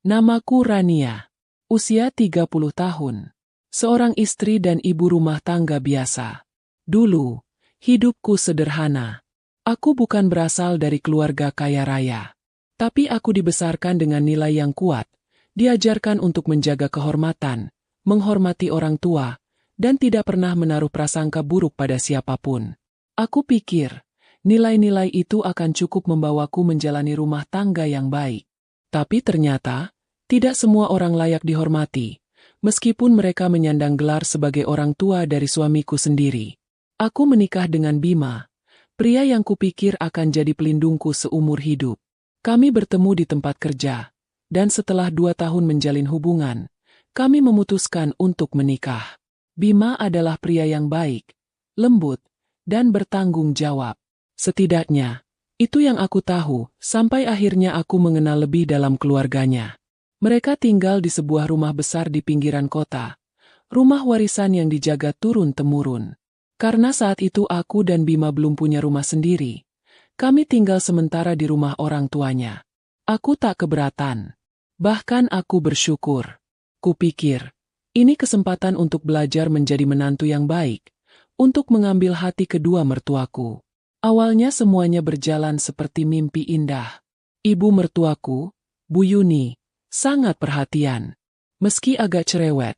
Namaku Rania. Usia 30 tahun. Seorang istri dan ibu rumah tangga biasa. Dulu, hidupku sederhana. Aku bukan berasal dari keluarga kaya raya. Tapi aku dibesarkan dengan nilai yang kuat, diajarkan untuk menjaga kehormatan, menghormati orang tua, dan tidak pernah menaruh prasangka buruk pada siapapun. Aku pikir, nilai-nilai itu akan cukup membawaku menjalani rumah tangga yang baik. Tapi ternyata, tidak semua orang layak dihormati, meskipun mereka menyandang gelar sebagai orang tua dari suamiku sendiri. Aku menikah dengan Bima, pria yang kupikir akan jadi pelindungku seumur hidup. Kami bertemu di tempat kerja, dan setelah 2 tahun menjalin hubungan, kami memutuskan untuk menikah. Bima adalah pria yang baik, lembut, dan bertanggung jawab. Setidaknya, itu yang aku tahu, sampai akhirnya aku mengenal lebih dalam keluarganya. Mereka tinggal di sebuah rumah besar di pinggiran kota, rumah warisan yang dijaga turun-temurun. Karena saat itu aku dan Bima belum punya rumah sendiri, kami tinggal sementara di rumah orang tuanya. Aku tak keberatan. Bahkan aku bersyukur. Kupikir, ini kesempatan untuk belajar menjadi menantu yang baik, untuk mengambil hati kedua mertuaku. Awalnya semuanya berjalan seperti mimpi indah. Ibu mertuaku, Bu Yuni, sangat perhatian. Meski agak cerewet,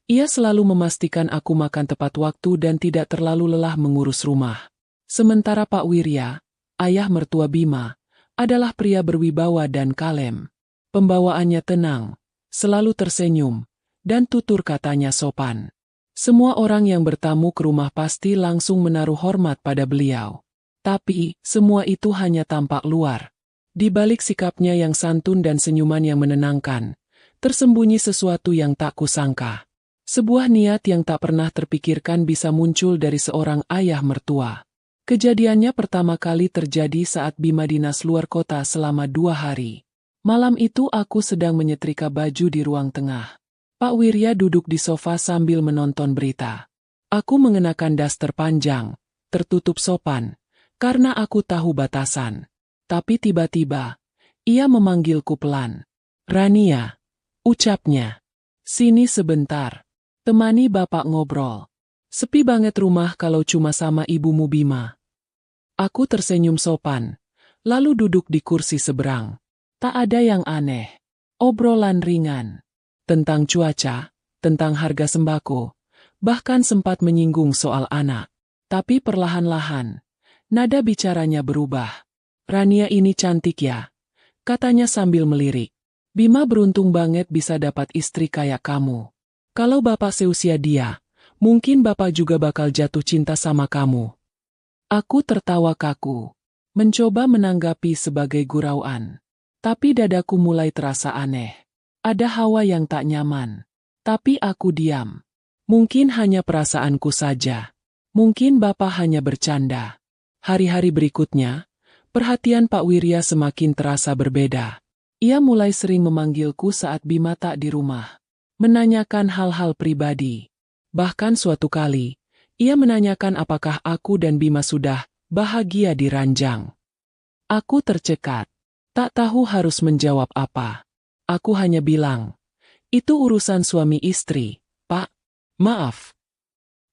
ia selalu memastikan aku makan tepat waktu dan tidak terlalu lelah mengurus rumah. Sementara Pak Wirya, ayah mertua Bima, adalah pria berwibawa dan kalem. Pembawaannya tenang, selalu tersenyum, dan tutur katanya sopan. Semua orang yang bertamu ke rumah pasti langsung menaruh hormat pada beliau. Tapi, semua itu hanya tampak luar. Di balik sikapnya yang santun dan senyuman yang menenangkan, tersembunyi sesuatu yang tak kusangka. Sebuah niat yang tak pernah terpikirkan bisa muncul dari seorang ayah mertua. Kejadiannya pertama kali terjadi saat Bima dinas luar kota selama 2 hari. Malam itu aku sedang menyetrika baju di ruang tengah. Pak Wirya duduk di sofa sambil menonton berita. Aku mengenakan daster panjang, tertutup sopan, karena aku tahu batasan. Tapi tiba-tiba, ia memanggilku pelan. Rania, ucapnya. Sini sebentar. Temani bapak ngobrol. Sepi banget rumah kalau cuma sama ibumu Bima. Aku tersenyum sopan, lalu duduk di kursi seberang. Tak ada yang aneh. Obrolan ringan. Tentang cuaca, tentang harga sembako, bahkan sempat menyinggung soal anak. Tapi perlahan-lahan, nada bicaranya berubah. Rania ini cantik ya, katanya sambil melirik. Bima beruntung banget bisa dapat istri kayak kamu. Kalau bapak seusia dia, mungkin bapak juga bakal jatuh cinta sama kamu. Aku tertawa kaku, mencoba menanggapi sebagai gurauan. Tapi dadaku mulai terasa aneh. Ada hawa yang tak nyaman. Tapi aku diam. Mungkin hanya perasaanku saja. Mungkin bapak hanya bercanda. Hari-hari berikutnya, perhatian Pak Wirya semakin terasa berbeda. Ia mulai sering memanggilku saat Bima tak di rumah. Menanyakan hal-hal pribadi. Bahkan suatu kali, ia menanyakan apakah aku dan Bima sudah bahagia di ranjang. Aku tercekat. Tak tahu harus menjawab apa. Aku hanya bilang, itu urusan suami istri, Pak. Maaf.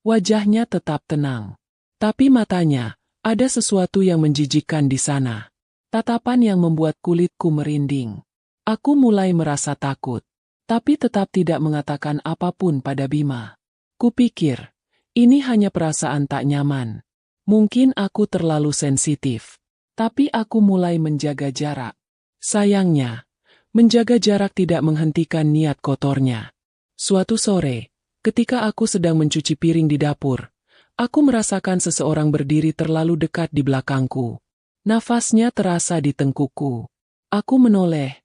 Wajahnya tetap tenang. Tapi matanya, ada sesuatu yang menjijikkan di sana. Tatapan yang membuat kulitku merinding. Aku mulai merasa takut, tapi tetap tidak mengatakan apapun pada Bima. Kupikir, ini hanya perasaan tak nyaman. Mungkin aku terlalu sensitif. Tapi aku mulai menjaga jarak. Sayangnya, menjaga jarak tidak menghentikan niat kotornya. Suatu sore, ketika aku sedang mencuci piring di dapur, aku merasakan seseorang berdiri terlalu dekat di belakangku. Nafasnya terasa di tengkukku. Aku menoleh,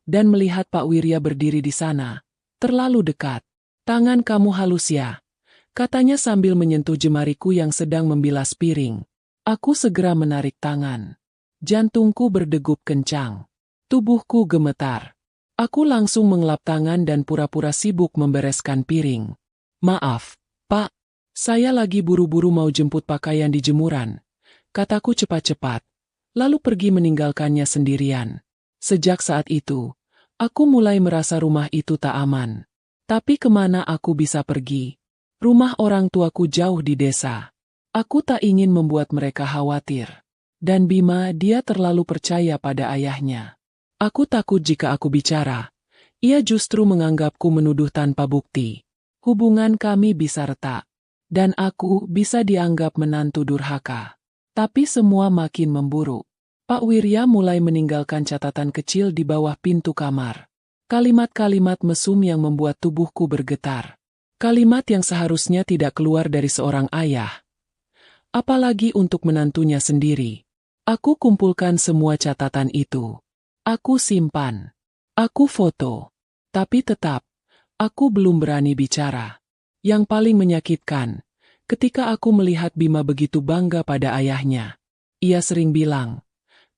dan melihat Pak Wirya berdiri di sana, terlalu dekat. Tangan kamu halus ya, katanya sambil menyentuh jemariku yang sedang membilas piring. Aku segera menarik tangan. Jantungku berdegup kencang. Tubuhku gemetar. Aku langsung mengelap tangan dan pura-pura sibuk membereskan piring. Maaf, Pak. Saya lagi buru-buru mau jemput pakaian di jemuran. Kataku cepat-cepat. Lalu pergi meninggalkannya sendirian. Sejak saat itu, Aku mulai merasa rumah itu tak aman. Tapi kemana aku bisa pergi? Rumah orang tuaku jauh di desa. Aku tak ingin membuat mereka khawatir. Dan Bima, dia terlalu percaya pada ayahnya. Aku takut jika aku bicara, ia justru menganggapku menuduh tanpa bukti. Hubungan kami bisa retak. Dan aku bisa dianggap menantu durhaka. Tapi semua makin memburuk. Pak Wirya mulai meninggalkan catatan kecil di bawah pintu kamar. Kalimat-kalimat mesum yang membuat tubuhku bergetar. Kalimat yang seharusnya tidak keluar dari seorang ayah. Apalagi untuk menantunya sendiri. Aku kumpulkan semua catatan itu. Aku simpan. Aku foto. Tapi tetap, aku belum berani bicara. Yang paling menyakitkan, ketika aku melihat Bima begitu bangga pada ayahnya. Ia sering bilang,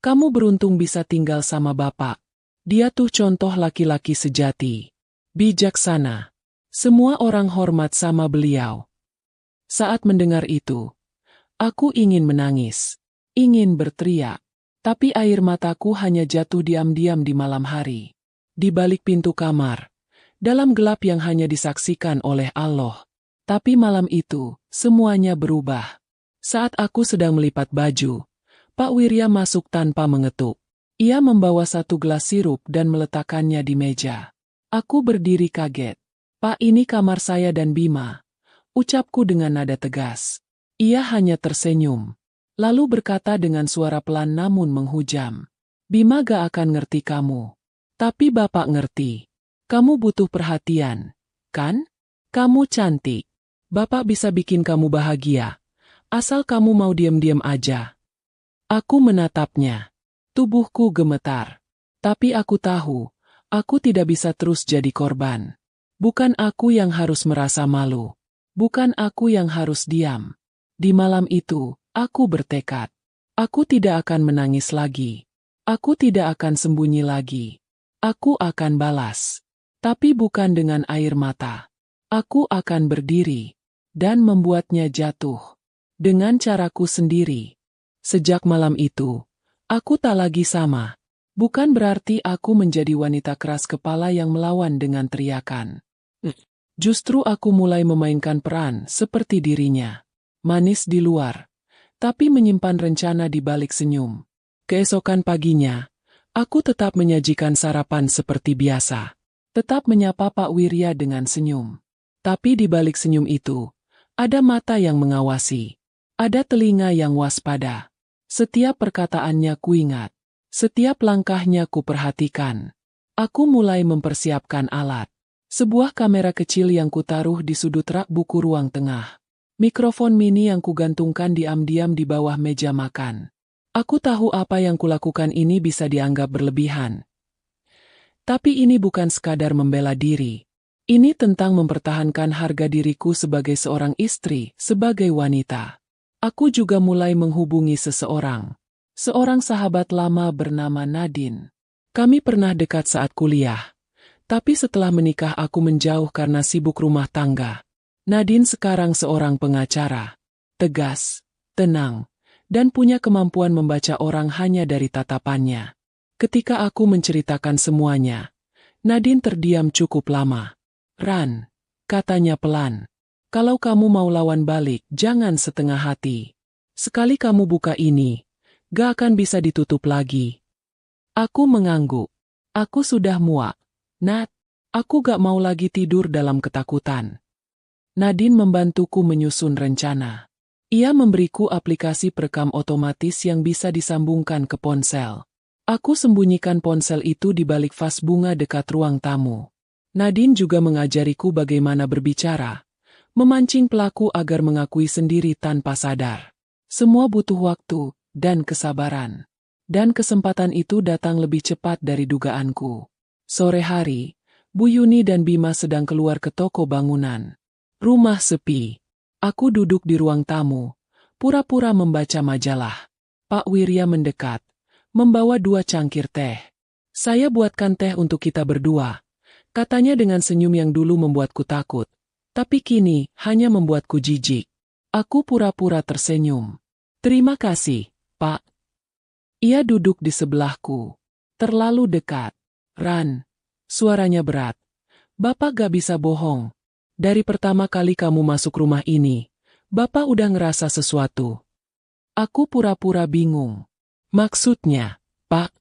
"Kamu beruntung bisa tinggal sama bapak. Dia tuh contoh laki-laki sejati. Bijaksana. Semua orang hormat sama beliau." Saat mendengar itu, aku ingin menangis. Ingin berteriak. Tapi air mataku hanya jatuh diam-diam di malam hari. Di balik pintu kamar. Dalam gelap yang hanya disaksikan oleh Allah. Tapi malam itu, semuanya berubah. Saat aku sedang melipat baju, Pak Wirya masuk tanpa mengetuk. Ia membawa satu gelas sirup dan meletakkannya di meja. Aku berdiri kaget. "Pak, ini kamar saya dan Bima," ucapku dengan nada tegas. Ia hanya tersenyum. Lalu berkata dengan suara pelan namun menghujam. "Bima gak akan ngerti kamu. Tapi bapak ngerti. Kamu butuh perhatian, kan? Kamu cantik. Bapak bisa bikin kamu bahagia. Asal kamu mau diam-diam aja." Aku menatapnya. Tubuhku gemetar. Tapi aku tahu, aku tidak bisa terus jadi korban. Bukan aku yang harus merasa malu. Bukan aku yang harus diam. Di malam itu, aku bertekad. Aku tidak akan menangis lagi. Aku tidak akan sembunyi lagi. Aku akan balas. Tapi bukan dengan air mata. Aku akan berdiri. Dan membuatnya jatuh. Dengan caraku sendiri. Sejak malam itu, aku tak lagi sama. Bukan berarti aku menjadi wanita keras kepala yang melawan dengan teriakan. Justru aku mulai memainkan peran seperti dirinya. Manis di luar, tapi menyimpan rencana di balik senyum. Keesokan paginya, aku tetap menyajikan sarapan seperti biasa. Tetap menyapa Pak Wirya dengan senyum. Tapi di balik senyum itu, ada mata yang mengawasi. Ada telinga yang waspada. Setiap perkataannya kuingat. Setiap langkahnya kuperhatikan. Aku mulai mempersiapkan alat. Sebuah kamera kecil yang kutaruh di sudut rak buku ruang tengah. Mikrofon mini yang kugantungkan diam-diam di bawah meja makan. Aku tahu apa yang kulakukan ini bisa dianggap berlebihan. Tapi ini bukan sekadar membela diri. Ini tentang mempertahankan harga diriku sebagai seorang istri, sebagai wanita. Aku juga mulai menghubungi seseorang. Seorang sahabat lama bernama Nadine. Kami pernah dekat saat kuliah. Tapi setelah menikah aku menjauh karena sibuk rumah tangga. Nadine sekarang seorang pengacara. Tegas, tenang, dan punya kemampuan membaca orang hanya dari tatapannya. Ketika aku menceritakan semuanya, Nadine terdiam cukup lama. "Ran," katanya pelan. "Kalau kamu mau lawan balik, jangan setengah hati. Sekali kamu buka ini, gak akan bisa ditutup lagi." Aku mengangguk. Aku sudah muak. "Nat, aku gak mau lagi tidur dalam ketakutan." Nadine membantuku menyusun rencana. Ia memberiku aplikasi perekam otomatis yang bisa disambungkan ke ponsel. Aku sembunyikan ponsel itu di balik vas bunga dekat ruang tamu. Nadine juga mengajariku bagaimana berbicara, memancing pelaku agar mengakui sendiri tanpa sadar. Semua butuh waktu dan kesabaran. Dan kesempatan itu datang lebih cepat dari dugaanku. Sore hari, Bu Yuni dan Bima sedang keluar ke toko bangunan. Rumah sepi. Aku duduk di ruang tamu, pura-pura membaca majalah. Pak Wirya mendekat, membawa 2 cangkir teh. "Saya buatkan teh untuk kita berdua," katanya dengan senyum yang dulu membuatku takut, tapi kini hanya membuatku jijik. Aku pura-pura tersenyum. "Terima kasih, Pak." Ia duduk di sebelahku. Terlalu dekat. "Ran, Suaranya berat. Bapak gak bisa bohong. Dari pertama kali kamu masuk rumah ini, Bapak udah ngerasa sesuatu. Aku pura-pura bingung. Maksudnya, Pak?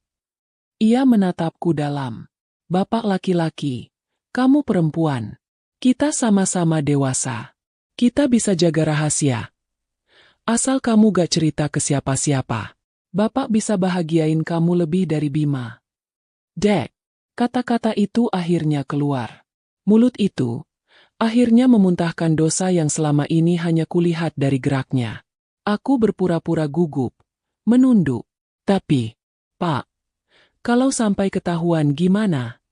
Ia menatapku dalam. Bapak laki-laki, kamu perempuan. Kita sama-sama dewasa. Kita bisa jaga rahasia. Asal kamu gak cerita ke siapa-siapa. Bapak bisa bahagiain kamu lebih dari Bima. Dek, kata-kata itu akhirnya keluar. Mulut itu akhirnya memuntahkan dosa yang selama ini hanya kulihat dari geraknya. Aku berpura-pura gugup, menunduk. Tapi, Pak, kalau sampai ketahuan gimana?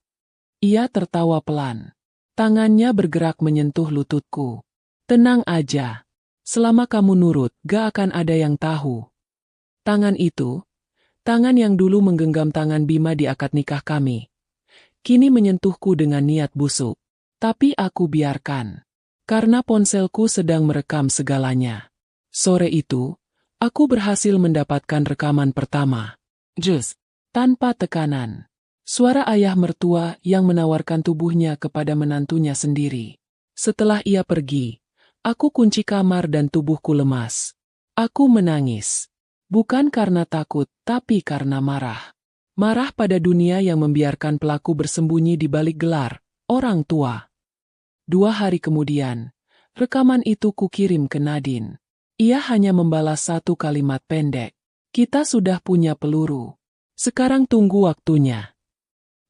Ia tertawa pelan. Tangannya bergerak menyentuh lututku. Tenang aja. Selama kamu nurut, gak akan ada yang tahu. Tangan itu, tangan yang dulu menggenggam tangan Bima di akad nikah kami, kini menyentuhku dengan niat busuk. Tapi aku biarkan. Karena ponselku sedang merekam segalanya. Sore itu, aku berhasil mendapatkan rekaman pertama. Just, tanpa tekanan. Suara ayah mertua yang menawarkan tubuhnya kepada menantunya sendiri. Setelah ia pergi, aku kunci kamar dan tubuhku lemas. Aku menangis. Bukan karena takut, tapi karena marah. Marah pada dunia yang membiarkan pelaku bersembunyi di balik gelar orang tua. 2 hari kemudian, rekaman itu kukirim ke Nadine. Ia hanya membalas satu kalimat pendek. Kita sudah punya peluru. Sekarang tunggu waktunya.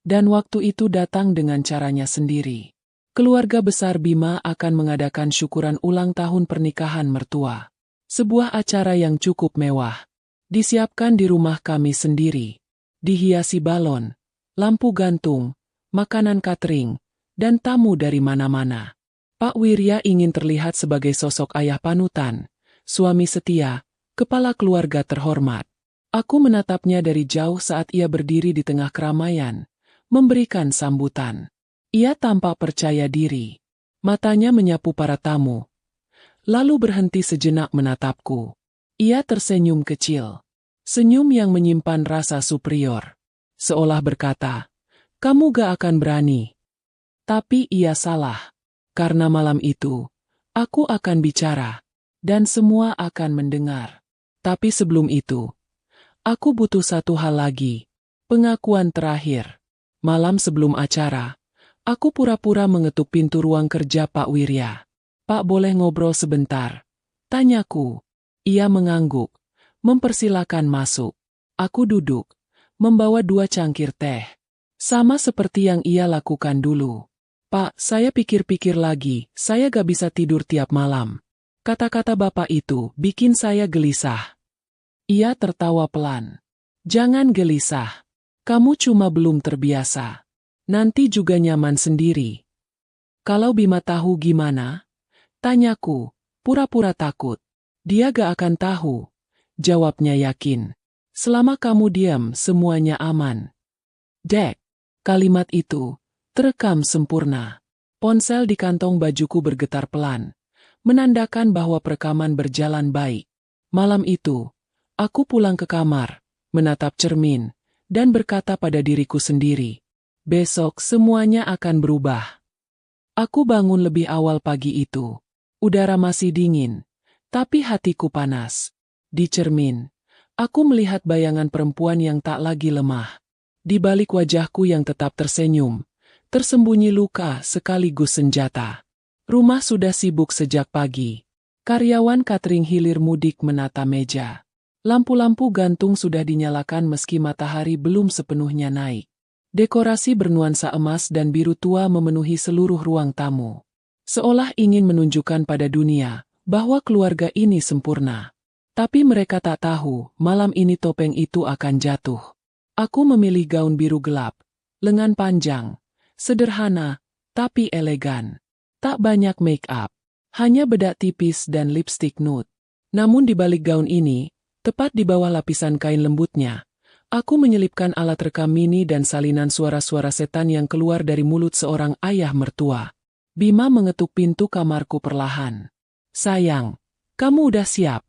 Dan waktu itu datang dengan caranya sendiri. Keluarga besar Bima akan mengadakan syukuran ulang tahun pernikahan mertua. Sebuah acara yang cukup mewah. Disiapkan di rumah kami sendiri. Dihiasi balon, lampu gantung, makanan catering, dan tamu dari mana-mana. Pak Wirya ingin terlihat sebagai sosok ayah panutan, suami setia, kepala keluarga terhormat. Aku menatapnya dari jauh saat ia berdiri di tengah keramaian, memberikan sambutan. Ia tampak percaya diri. Matanya menyapu para tamu. Lalu berhenti sejenak menatapku. Ia tersenyum kecil. Senyum yang menyimpan rasa superior. Seolah berkata, kamu gak akan berani. Tapi ia salah. Karena malam itu, aku akan bicara. Dan semua akan mendengar. Tapi sebelum itu, aku butuh satu hal lagi. Pengakuan terakhir. Malam sebelum acara, aku pura-pura mengetuk pintu ruang kerja Pak Wirya. Pak, boleh ngobrol sebentar? Tanyaku. Ia mengangguk, mempersilakan masuk. Aku duduk, membawa 2 cangkir teh. Sama seperti yang ia lakukan dulu. Pak, saya pikir-pikir lagi, saya gak bisa tidur tiap malam. Kata-kata Bapak itu bikin saya gelisah. Ia tertawa pelan. Jangan gelisah. Kamu cuma belum terbiasa. Nanti juga nyaman sendiri. Kalau Bima tahu gimana? Tanyaku, pura-pura takut. Dia gak akan tahu. Jawabnya yakin. Selama kamu diam, semuanya aman. Dek, kalimat itu terekam sempurna. Ponsel di kantong bajuku bergetar pelan, menandakan bahwa perekaman berjalan baik. Malam itu, aku pulang ke kamar, menatap cermin, dan berkata pada diriku sendiri, besok semuanya akan berubah. Aku bangun lebih awal pagi itu. Udara masih dingin, tapi hatiku panas. Di cermin, aku melihat bayangan perempuan yang tak lagi lemah. Di balik wajahku yang tetap tersenyum, tersembunyi luka sekaligus senjata. Rumah sudah sibuk sejak pagi. Karyawan catering hilir mudik menata meja. Lampu-lampu gantung sudah dinyalakan meski matahari belum sepenuhnya naik. Dekorasi bernuansa emas dan biru tua memenuhi seluruh ruang tamu. Seolah ingin menunjukkan pada dunia bahwa keluarga ini sempurna. Tapi mereka tak tahu, malam ini topeng itu akan jatuh. Aku memilih gaun biru gelap, lengan panjang, sederhana, tapi elegan. Tak banyak make up, hanya bedak tipis dan lipstik nude. Namun di balik gaun ini, tepat di bawah lapisan kain lembutnya, aku menyelipkan alat rekam mini dan salinan suara-suara setan yang keluar dari mulut seorang ayah mertua. Bima mengetuk pintu kamarku perlahan. Sayang, kamu udah siap?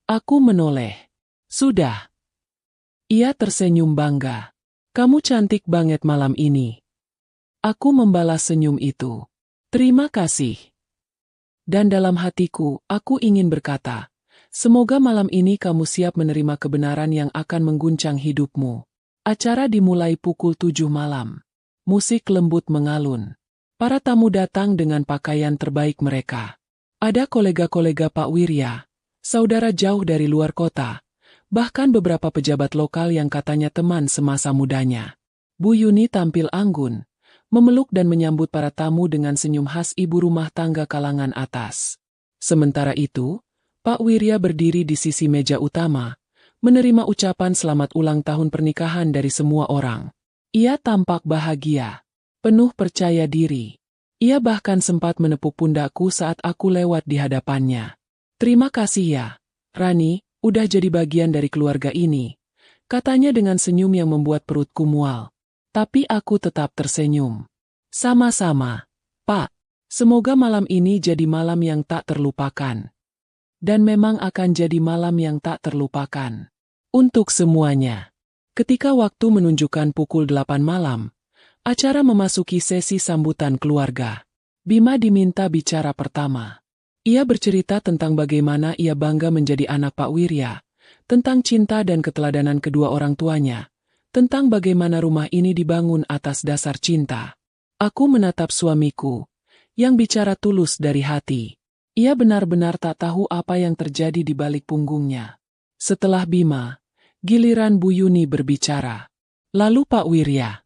Aku menoleh. Sudah. Ia tersenyum bangga. Kamu cantik banget malam ini. Aku membalas senyum itu. Terima kasih. Dan dalam hatiku, aku ingin berkata, semoga malam ini kamu siap menerima kebenaran yang akan mengguncang hidupmu. Acara dimulai pukul 7 malam. Musik lembut mengalun. Para tamu datang dengan pakaian terbaik mereka. Ada kolega-kolega Pak Wirya, saudara jauh dari luar kota, bahkan beberapa pejabat lokal yang katanya teman semasa mudanya. Bu Yuni tampil anggun, memeluk dan menyambut para tamu dengan senyum khas ibu rumah tangga kalangan atas. Sementara itu, Pak Wirya berdiri di sisi meja utama, menerima ucapan selamat ulang tahun pernikahan dari semua orang. Ia tampak bahagia, penuh percaya diri. Ia bahkan sempat menepuk pundakku saat aku lewat di hadapannya. Terima kasih ya, Rani, udah jadi bagian dari keluarga ini, katanya dengan senyum yang membuat perutku mual. Tapi aku tetap tersenyum. Sama-sama, Pak. Semoga malam ini jadi malam yang tak terlupakan. Dan memang akan jadi malam yang tak terlupakan. Untuk semuanya. Ketika waktu menunjukkan pukul 8 malam, acara memasuki sesi sambutan keluarga. Bima diminta bicara pertama. Ia bercerita tentang bagaimana ia bangga menjadi anak Pak Wirya, tentang cinta dan keteladanan kedua orang tuanya, tentang bagaimana rumah ini dibangun atas dasar cinta. Aku menatap suamiku, yang bicara tulus dari hati. Ia benar-benar tak tahu apa yang terjadi di balik punggungnya. Setelah Bima, giliran Bu Yuni berbicara. Lalu Pak Wirya.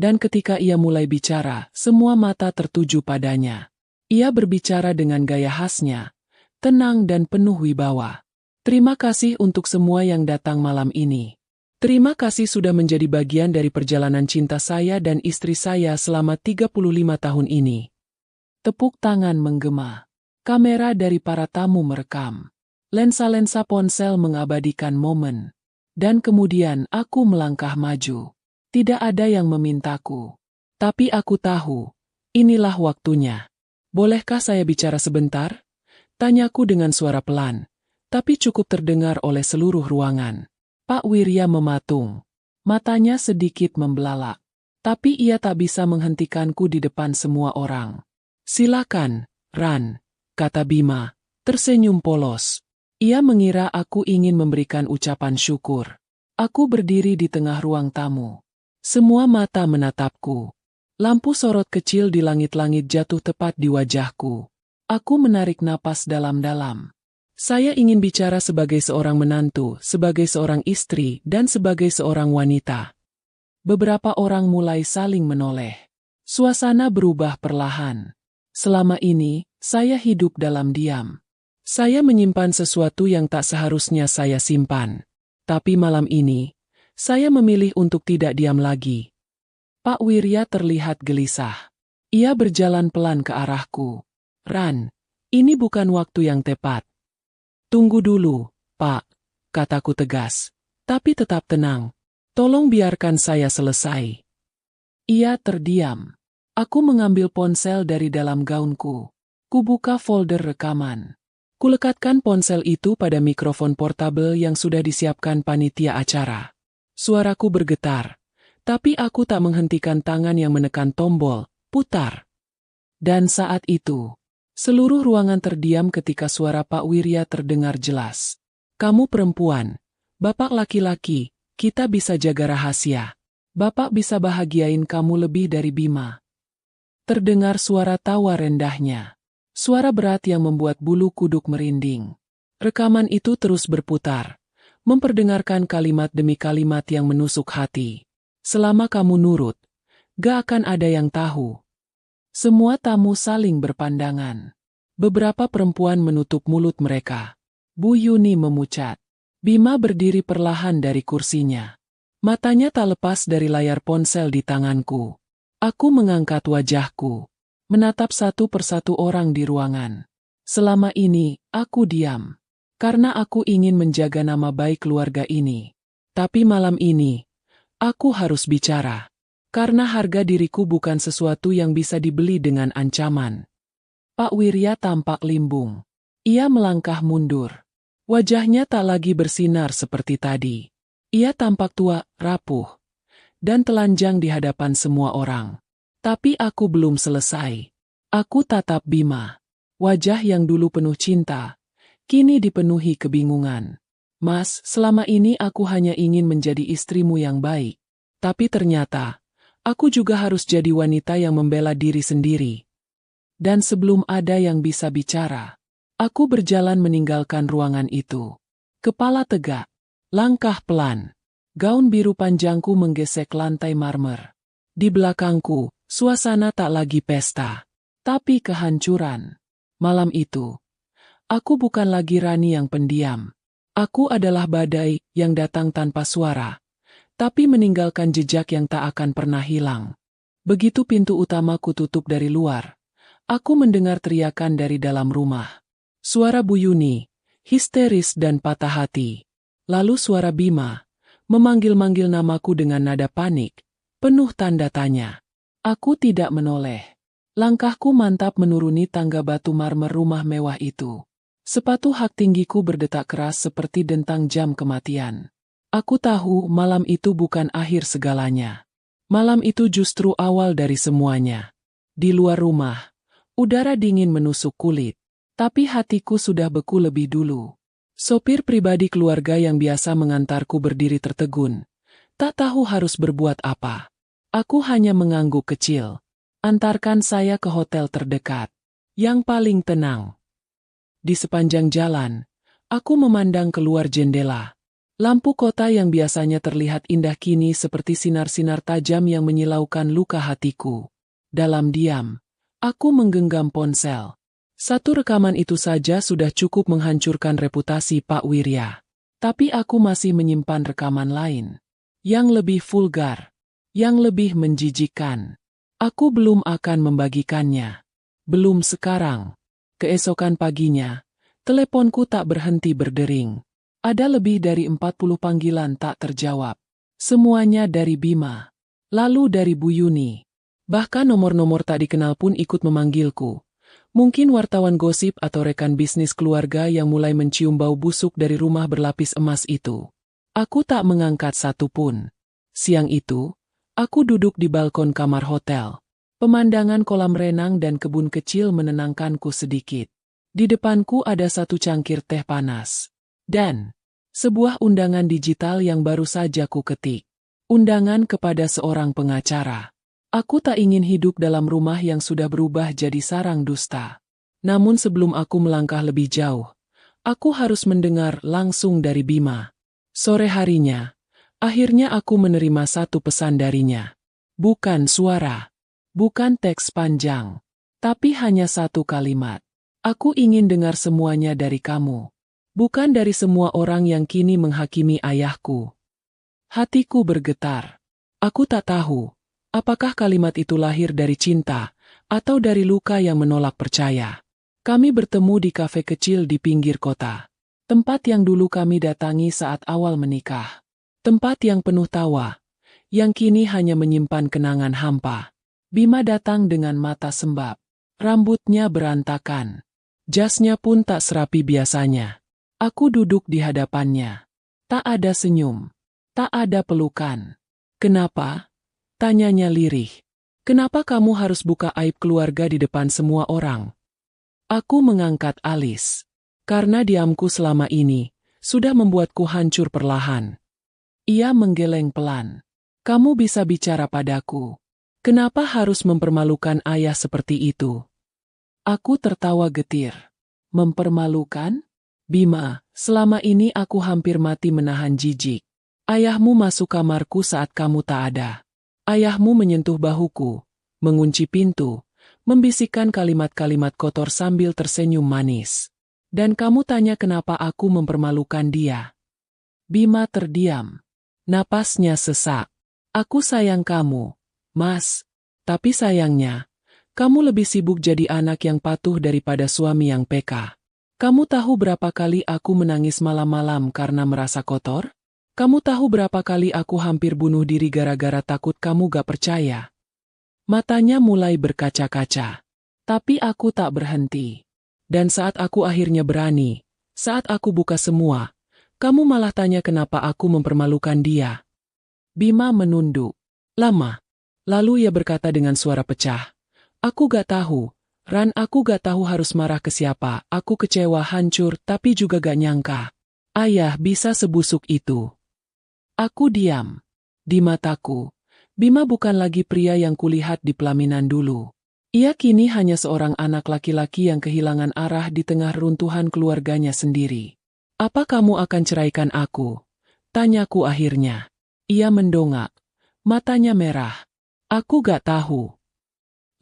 Dan ketika ia mulai bicara, semua mata tertuju padanya. Ia berbicara dengan gaya khasnya, tenang dan penuh wibawa. Terima kasih untuk semua yang datang malam ini. Terima kasih sudah menjadi bagian dari perjalanan cinta saya dan istri saya selama 35 tahun ini. Tepuk tangan menggema. Kamera dari para tamu merekam. Lensa-lensa ponsel mengabadikan momen. Dan kemudian aku melangkah maju. Tidak ada yang memintaku. Tapi aku tahu, inilah waktunya. Bolehkah saya bicara sebentar? Tanyaku dengan suara pelan, tapi cukup terdengar oleh seluruh ruangan. Pak Wirya mematung. Matanya sedikit membelalak. Tapi ia tak bisa menghentikanku di depan semua orang. Silakan, Ran, kata Bima, tersenyum polos. Ia mengira aku ingin memberikan ucapan syukur. Aku berdiri di tengah ruang tamu. Semua mata menatapku. Lampu sorot kecil di langit-langit jatuh tepat di wajahku. Aku menarik napas dalam-dalam. Saya ingin bicara sebagai seorang menantu, sebagai seorang istri, dan sebagai seorang wanita. Beberapa orang mulai saling menoleh. Suasana berubah perlahan. Selama ini, saya hidup dalam diam. Saya menyimpan sesuatu yang tak seharusnya saya simpan. Tapi malam ini, saya memilih untuk tidak diam lagi. Pak Wirya terlihat gelisah. Ia berjalan pelan ke arahku. Ran, ini bukan waktu yang tepat. Tunggu dulu, Pak, kataku tegas. Tapi tetap tenang. Tolong biarkan saya selesai. Ia terdiam. Aku mengambil ponsel dari dalam gaunku. Kubuka folder rekaman. Kulekatkan ponsel itu pada mikrofon portabel yang sudah disiapkan panitia acara. Suaraku bergetar, tapi aku tak menghentikan tangan yang menekan tombol, putar. Dan saat itu, seluruh ruangan terdiam ketika suara Pak Wirya terdengar jelas. Kamu perempuan, Bapak laki-laki, kita bisa jaga rahasia. Bapak bisa bahagiain kamu lebih dari Bima. Terdengar suara tawa rendahnya. Suara berat yang membuat bulu kuduk merinding. Rekaman itu terus berputar, memperdengarkan kalimat demi kalimat yang menusuk hati. Selama kamu nurut, gak akan ada yang tahu. Semua tamu saling berpandangan. Beberapa perempuan menutup mulut mereka. Bu Yuni memucat. Bima berdiri perlahan dari kursinya. Matanya tak lepas dari layar ponsel di tanganku. Aku mengangkat wajahku. Menatap satu persatu orang di ruangan. Selama ini, aku diam. Karena aku ingin menjaga nama baik keluarga ini. Tapi malam ini, aku harus bicara. Karena harga diriku bukan sesuatu yang bisa dibeli dengan ancaman. Pak Wirya tampak limbung. Ia melangkah mundur. Wajahnya tak lagi bersinar seperti tadi. Ia tampak tua, rapuh, dan telanjang di hadapan semua orang. Tapi aku belum selesai. Aku tatap Bima. Wajah yang dulu penuh cinta, kini dipenuhi kebingungan. Mas, selama ini aku hanya ingin menjadi istrimu yang baik. Tapi ternyata, aku juga harus jadi wanita yang membela diri sendiri. Dan sebelum ada yang bisa bicara, aku berjalan meninggalkan ruangan itu. Kepala tegak, langkah pelan. Gaun biru panjangku menggesek lantai marmer. Di belakangku, suasana tak lagi pesta, tapi kehancuran. Malam itu, aku bukan lagi Rani yang pendiam. Aku adalah badai yang datang tanpa suara, tapi meninggalkan jejak yang tak akan pernah hilang. Begitu pintu utamaku tutup dari luar, aku mendengar teriakan dari dalam rumah. Suara Bu Yuni, histeris dan patah hati. Lalu suara Bima, memanggil-manggil namaku dengan nada panik, penuh tanda tanya. Aku tidak menoleh. Langkahku mantap menuruni tangga batu marmer rumah mewah itu. Sepatu hak tinggiku berdetak keras seperti dentang jam kematian. Aku tahu malam itu bukan akhir segalanya. Malam itu justru awal dari semuanya. Di luar rumah, udara dingin menusuk kulit, tapi hatiku sudah beku lebih dulu. Sopir pribadi keluarga yang biasa mengantarku berdiri tertegun. Tak tahu harus berbuat apa. Aku hanya mengangguk kecil. Antarkan saya ke hotel terdekat, yang paling tenang. Di sepanjang jalan, aku memandang keluar jendela. Lampu kota yang biasanya terlihat indah kini seperti sinar-sinar tajam yang menyilaukan luka hatiku. Dalam diam, aku menggenggam ponsel. Satu rekaman itu saja sudah cukup menghancurkan reputasi Pak Wirya. Tapi aku masih menyimpan rekaman lain, yang lebih vulgar, yang lebih menjijikkan. Aku belum akan membagikannya. Belum sekarang. Keesokan paginya, teleponku tak berhenti berdering. Ada lebih dari 40 panggilan tak terjawab. Semuanya dari Bima. Lalu dari Bu Yuni. Bahkan nomor-nomor tak dikenal pun ikut memanggilku. Mungkin wartawan gosip atau rekan bisnis keluarga yang mulai mencium bau busuk dari rumah berlapis emas itu. Aku tak mengangkat satu pun. Siang itu, aku duduk di balkon kamar hotel. Pemandangan kolam renang dan kebun kecil menenangkanku sedikit. Di depanku ada satu cangkir teh panas. Dan sebuah undangan digital yang baru saja ku ketik. Undangan kepada seorang pengacara. Aku tak ingin hidup dalam rumah yang sudah berubah jadi sarang dusta. Namun sebelum aku melangkah lebih jauh, aku harus mendengar langsung dari Bima. Sore harinya, akhirnya aku menerima satu pesan darinya. Bukan suara, bukan teks panjang, tapi hanya satu kalimat. Aku ingin dengar semuanya dari kamu. Bukan dari semua orang yang kini menghakimi ayahku. Hatiku bergetar. Aku tak tahu, apakah kalimat itu lahir dari cinta, atau dari luka yang menolak percaya. Kami bertemu di kafe kecil di pinggir kota. Tempat yang dulu kami datangi saat awal menikah. Tempat yang penuh tawa, yang kini hanya menyimpan kenangan hampa. Bima datang dengan mata sembab. Rambutnya berantakan. Jasnya pun tak serapi biasanya. Aku duduk di hadapannya. Tak ada senyum. Tak ada pelukan. Kenapa? Tanyanya lirih. Kenapa kamu harus buka aib keluarga di depan semua orang? Aku mengangkat alis. Karena diamku selama ini, sudah membuatku hancur perlahan. Ia menggeleng pelan. Kamu bisa bicara padaku. Kenapa harus mempermalukan ayah seperti itu? Aku tertawa getir. Mempermalukan? Bima, selama ini aku hampir mati menahan jijik. Ayahmu masuk kamarku saat kamu tak ada. Ayahmu menyentuh bahuku, mengunci pintu, membisikkan kalimat-kalimat kotor sambil tersenyum manis. Dan kamu tanya kenapa aku mempermalukan dia. Bima terdiam. Napasnya sesak. Aku sayang kamu, Mas. Tapi sayangnya, kamu lebih sibuk jadi anak yang patuh daripada suami yang peka. Kamu tahu berapa kali aku menangis malam-malam karena merasa kotor? Kamu tahu berapa kali aku hampir bunuh diri gara-gara takut kamu gak percaya? Matanya mulai berkaca-kaca. Tapi aku tak berhenti. Dan saat aku akhirnya berani, saat aku buka semua, kamu malah tanya kenapa aku mempermalukan dia. Bima menunduk. Lama. Lalu ia berkata dengan suara pecah, "Aku gak tahu, Ran, aku gak tahu harus marah ke siapa. Aku kecewa, hancur, tapi juga gak nyangka Ayah bisa sebusuk itu." Aku diam. Di mataku, Bima bukan lagi pria yang kulihat di pelaminan dulu. Ia kini hanya seorang anak laki-laki yang kehilangan arah di tengah runtuhan keluarganya sendiri. "Apa kamu akan ceraikan aku?" tanyaku akhirnya. Ia mendongak. Matanya merah. "Aku gak tahu."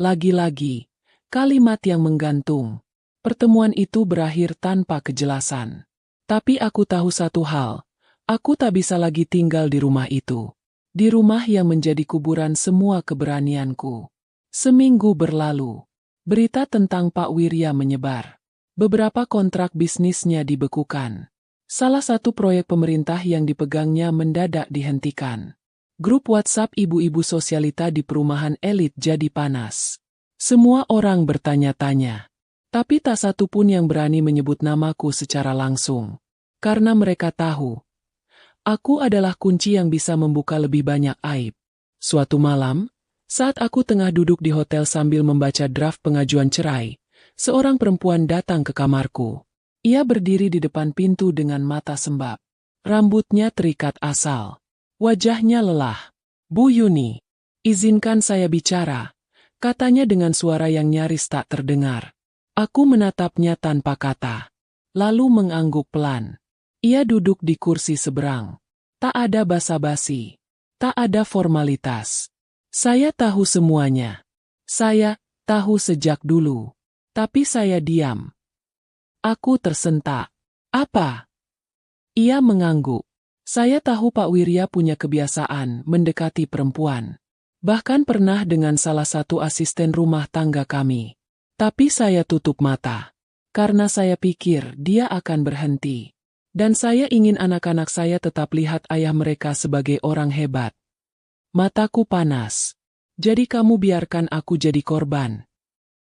Lagi-lagi, kalimat yang menggantung. Pertemuan itu berakhir tanpa kejelasan. Tapi aku tahu satu hal. Aku tak bisa lagi tinggal di rumah itu. Di rumah yang menjadi kuburan semua keberanianku. Seminggu berlalu. Berita tentang Pak Wirya menyebar. Beberapa kontrak bisnisnya dibekukan. Salah satu proyek pemerintah yang dipegangnya mendadak dihentikan. Grup WhatsApp ibu-ibu sosialita di perumahan elit jadi panas. Semua orang bertanya-tanya. Tapi tak satu pun yang berani menyebut namaku secara langsung. Karena mereka tahu, aku adalah kunci yang bisa membuka lebih banyak aib. Suatu malam, saat aku tengah duduk di hotel sambil membaca draft pengajuan cerai, seorang perempuan datang ke kamarku. Ia berdiri di depan pintu dengan mata sembab. Rambutnya terikat asal. Wajahnya lelah. "Bu Yuni, izinkan saya bicara," katanya dengan suara yang nyaris tak terdengar. Aku menatapnya tanpa kata. Lalu mengangguk pelan. Ia duduk di kursi seberang. Tak ada basa-basi. Tak ada formalitas. Saya tahu semuanya. Saya tahu sejak dulu. Tapi saya diam. Aku tersentak. "Apa?" Ia mengangguk. "Saya tahu Pak Wirya punya kebiasaan mendekati perempuan. Bahkan pernah dengan salah satu asisten rumah tangga kami. Tapi saya tutup mata. Karena saya pikir dia akan berhenti. Dan saya ingin anak-anak saya tetap lihat ayah mereka sebagai orang hebat." Mataku panas. "Jadi kamu biarkan aku jadi korban?"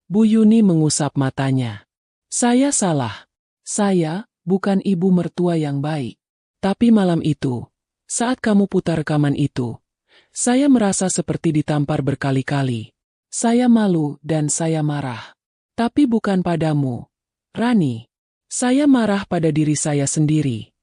Bu Yuni mengusap matanya. "Saya salah. Saya bukan ibu mertua yang baik. Tapi malam itu, saat kamu putar rekaman itu, saya merasa seperti ditampar berkali-kali. Saya malu dan saya marah. Tapi bukan padamu, Rani. Saya marah pada diri saya sendiri."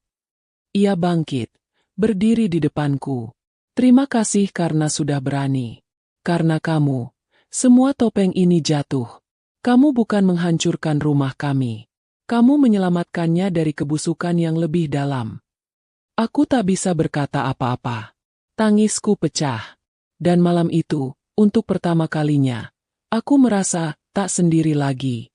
Ia bangkit, berdiri di depanku. "Terima kasih karena sudah berani. Karena kamu, semua topeng ini jatuh. Kamu bukan menghancurkan rumah kami. Kamu menyelamatkannya dari kebusukan yang lebih dalam." Aku tak bisa berkata apa-apa. Tangisku pecah. Dan malam itu, untuk pertama kalinya, aku merasa tak sendiri lagi.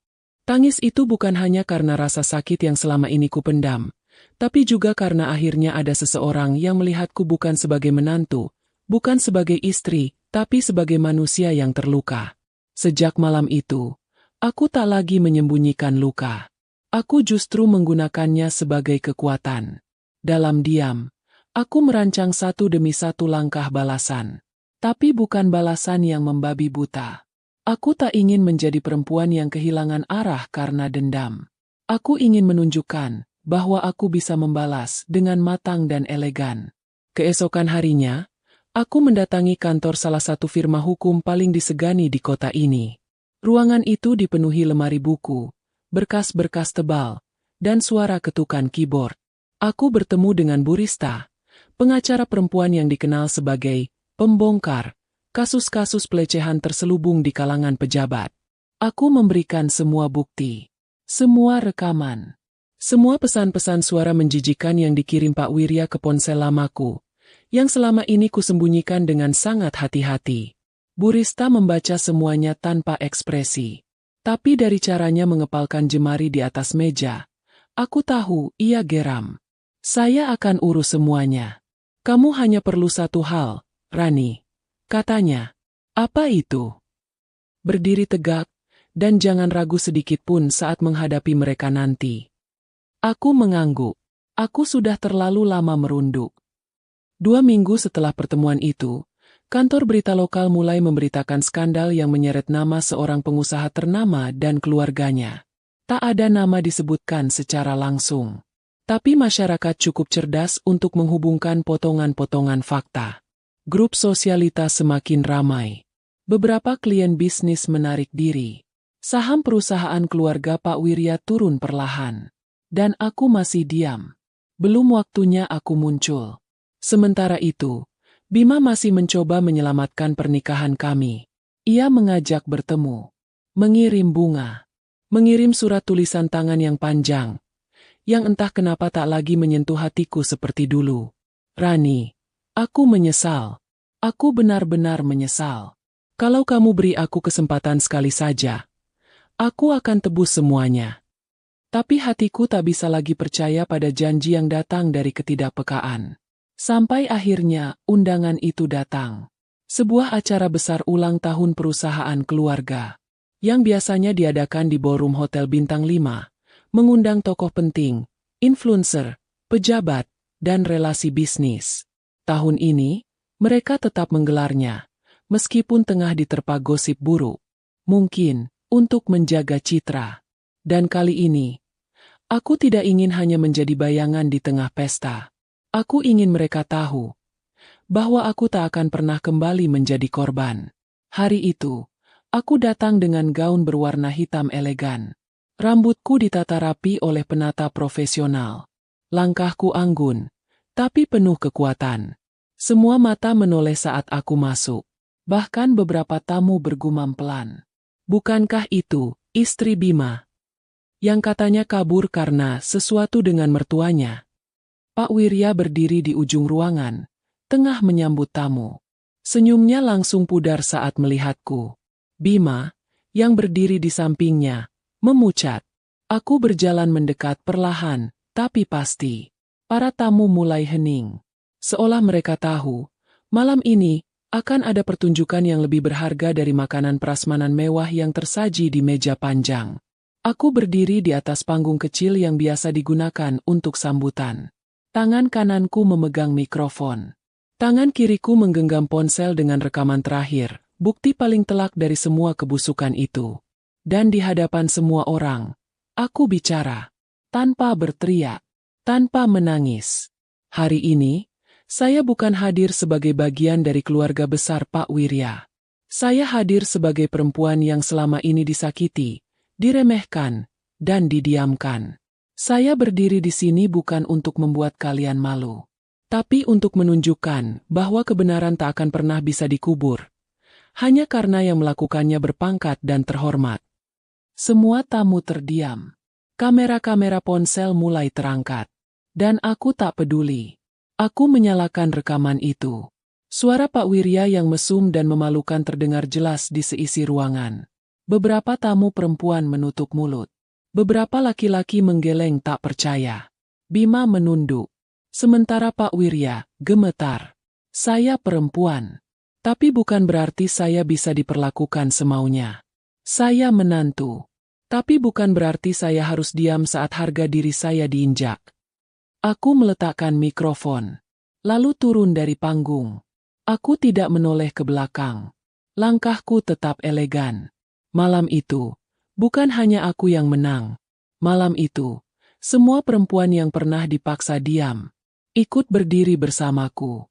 Tangis itu bukan hanya karena rasa sakit yang selama ini kupendam, tapi juga karena akhirnya ada seseorang yang melihatku bukan sebagai menantu, bukan sebagai istri, tapi sebagai manusia yang terluka. Sejak malam itu, aku tak lagi menyembunyikan luka. Aku justru menggunakannya sebagai kekuatan. Dalam diam, aku merancang satu demi satu langkah balasan. Tapi bukan balasan yang membabi buta. Aku tak ingin menjadi perempuan yang kehilangan arah karena dendam. Aku ingin menunjukkan bahwa aku bisa membalas dengan matang dan elegan. Keesokan harinya, aku mendatangi kantor salah satu firma hukum paling disegani di kota ini. Ruangan itu dipenuhi lemari buku, berkas-berkas tebal, dan suara ketukan keyboard. Aku bertemu dengan Bu Rista, pengacara perempuan yang dikenal sebagai pembongkar kasus-kasus pelecehan terselubung di kalangan pejabat. Aku memberikan semua bukti, semua rekaman, semua pesan-pesan suara menjijikan yang dikirim Pak Wirya ke ponsel lamaku, yang selama ini kusembunyikan dengan sangat hati-hati. Bu Rista membaca semuanya tanpa ekspresi. Tapi dari caranya mengepalkan jemari di atas meja, aku tahu ia geram. "Saya akan urus semuanya. Kamu hanya perlu satu hal, Rani," katanya. "Apa itu?" "Berdiri tegak, dan jangan ragu sedikit pun saat menghadapi mereka nanti." Aku mengangguk. Aku sudah terlalu lama merunduk. 2 minggu setelah pertemuan itu, kantor berita lokal mulai memberitakan skandal yang menyeret nama seorang pengusaha ternama dan keluarganya. Tak ada nama disebutkan secara langsung. Tapi masyarakat cukup cerdas untuk menghubungkan potongan-potongan fakta. Grup sosialitas semakin ramai. Beberapa klien bisnis menarik diri. Saham perusahaan keluarga Pak Wirya turun perlahan. Dan aku masih diam. Belum waktunya aku muncul. Sementara itu, Bima masih mencoba menyelamatkan pernikahan kami. Ia mengajak bertemu. Mengirim bunga. Mengirim surat tulisan tangan yang panjang. Yang entah kenapa tak lagi menyentuh hatiku seperti dulu. Rani, aku menyesal. Aku benar-benar menyesal. Kalau kamu beri aku kesempatan sekali saja, aku akan tebus semuanya. Tapi hatiku tak bisa lagi percaya pada janji yang datang dari ketidakpekaan. Sampai akhirnya undangan itu datang. Sebuah acara besar ulang tahun perusahaan keluarga. Yang biasanya diadakan di ballroom Hotel Bintang 5, mengundang tokoh penting, influencer, pejabat, dan relasi bisnis. Tahun ini, mereka tetap menggelarnya. Meskipun tengah diterpa gosip buruk, mungkin untuk menjaga citra. Dan kali ini, aku tidak ingin hanya menjadi bayangan di tengah pesta. Aku ingin mereka tahu bahwa aku tak akan pernah kembali menjadi korban. Hari itu, aku datang dengan gaun berwarna hitam elegan. Rambutku ditata rapi oleh penata profesional. Langkahku anggun, tapi penuh kekuatan. Semua mata menoleh saat aku masuk. Bahkan beberapa tamu bergumam pelan. Bukankah itu istri Bima? Yang katanya kabur karena sesuatu dengan mertuanya. Pak Wirya berdiri di ujung ruangan, tengah menyambut tamu. Senyumnya langsung pudar saat melihatku. Bima, yang berdiri di sampingnya, memucat. Aku berjalan mendekat perlahan, tapi pasti. Para tamu mulai hening. Seolah mereka tahu, malam ini akan ada pertunjukan yang lebih berharga dari makanan prasmanan mewah yang tersaji di meja panjang. Aku berdiri di atas panggung kecil yang biasa digunakan untuk sambutan. Tangan kananku memegang mikrofon. Tangan kiriku menggenggam ponsel dengan rekaman terakhir, bukti paling telak dari semua kebusukan itu. Dan di hadapan semua orang, aku bicara. Tanpa berteriak, tanpa menangis. Hari ini, saya bukan hadir sebagai bagian dari keluarga besar Pak Wirya. Saya hadir sebagai perempuan yang selama ini disakiti, diremehkan, dan didiamkan. Saya berdiri di sini bukan untuk membuat kalian malu, tapi untuk menunjukkan bahwa kebenaran tak akan pernah bisa dikubur, hanya karena yang melakukannya berpangkat dan terhormat. Semua tamu terdiam. Kamera-kamera ponsel mulai terangkat. Dan aku tak peduli. Aku menyalakan rekaman itu. Suara Pak Wirya yang mesum dan memalukan terdengar jelas di seisi ruangan. Beberapa tamu perempuan menutup mulut. Beberapa laki-laki menggeleng tak percaya. Bima menunduk. Sementara Pak Wirya gemetar. Saya perempuan. Tapi bukan berarti saya bisa diperlakukan semaunya. Saya menantu. Tapi bukan berarti saya harus diam saat harga diri saya diinjak. Aku meletakkan mikrofon, lalu turun dari panggung. Aku tidak menoleh ke belakang. Langkahku tetap elegan. Malam itu, bukan hanya aku yang menang. Malam itu, semua perempuan yang pernah dipaksa diam, ikut berdiri bersamaku.